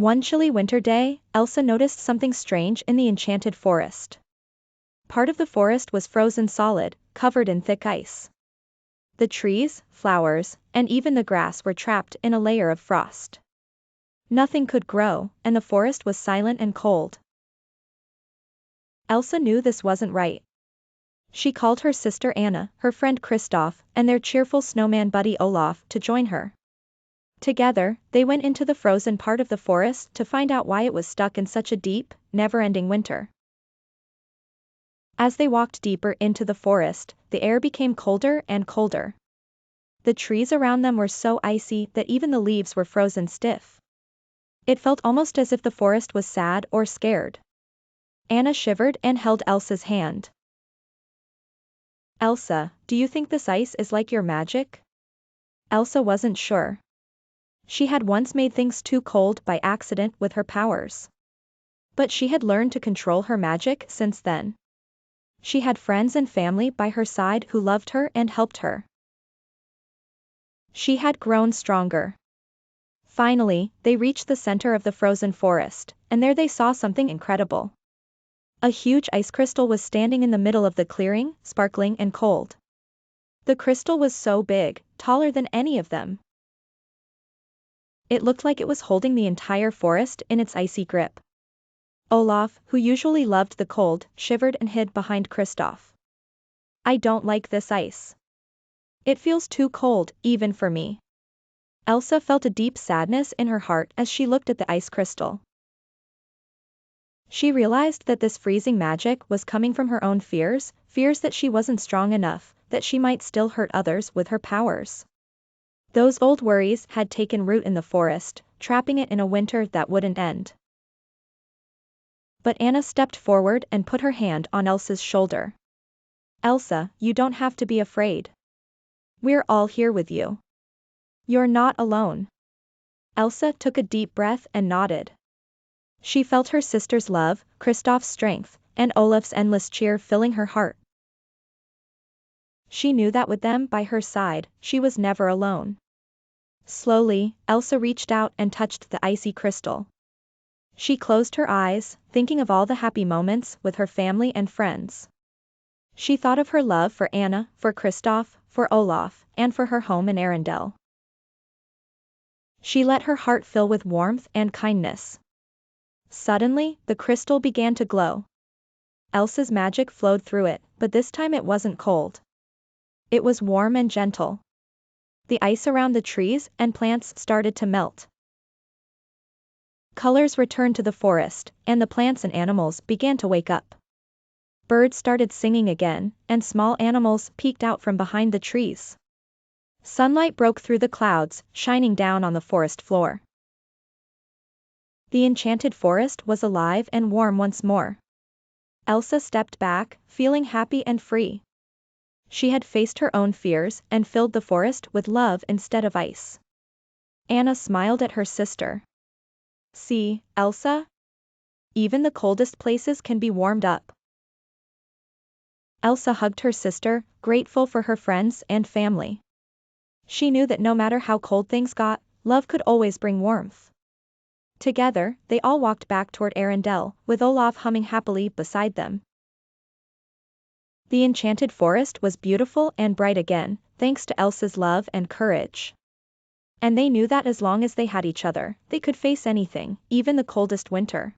One chilly winter day, Elsa noticed something strange in the enchanted forest. Part of the forest was frozen solid, covered in thick ice. The trees, flowers, and even the grass were trapped in a layer of frost. Nothing could grow, and the forest was silent and cold. Elsa knew this wasn't right. She called her sister Anna, her friend Kristoff, and their cheerful snowman buddy Olaf to join her. Together, they went into the frozen part of the forest to find out why it was stuck in such a deep, never-ending winter. As they walked deeper into the forest, the air became colder and colder. The trees around them were so icy that even the leaves were frozen stiff. It felt almost as if the forest was sad or scared. Anna shivered and held Elsa's hand. "Elsa, do you think this ice is like your magic?" Elsa wasn't sure. She had once made things too cold by accident with her powers. But she had learned to control her magic since then. She had friends and family by her side who loved her and helped her. She had grown stronger. Finally, they reached the center of the frozen forest, and there they saw something incredible. A huge ice crystal was standing in the middle of the clearing, sparkling and cold. The crystal was so big, taller than any of them. It looked like it was holding the entire forest in its icy grip. Olaf, who usually loved the cold, shivered and hid behind Kristoff. "I don't like this ice. It feels too cold, even for me." Elsa felt a deep sadness in her heart as she looked at the ice crystal. She realized that this freezing magic was coming from her own fears that she wasn't strong enough, that she might still hurt others with her powers. Those old worries had taken root in the forest, trapping it in a winter that wouldn't end. But Anna stepped forward and put her hand on Elsa's shoulder. "Elsa, you don't have to be afraid. We're all here with you. You're not alone." Elsa took a deep breath and nodded. She felt her sister's love, Kristoff's strength, and Olaf's endless cheer filling her heart. She knew that with them by her side, she was never alone. Slowly, Elsa reached out and touched the icy crystal. She closed her eyes, thinking of all the happy moments with her family and friends. She thought of her love for Anna, for Kristoff, for Olaf, and for her home in Arendelle. She let her heart fill with warmth and kindness. Suddenly, the crystal began to glow. Elsa's magic flowed through it, but this time it wasn't cold. It was warm and gentle. The ice around the trees and plants started to melt. Colors returned to the forest, and the plants and animals began to wake up. Birds started singing again, and small animals peeked out from behind the trees. Sunlight broke through the clouds, shining down on the forest floor. The enchanted forest was alive and warm once more. Elsa stepped back, feeling happy and free. She had faced her own fears and filled the forest with love instead of ice. Anna smiled at her sister. "See, Elsa? Even the coldest places can be warmed up." Elsa hugged her sister, grateful for her friends and family. She knew that no matter how cold things got, love could always bring warmth. Together, they all walked back toward Arendelle, with Olaf humming happily beside them. The enchanted forest was beautiful and bright again, thanks to Elsa's love and courage. And they knew that as long as they had each other, they could face anything, even the coldest winter.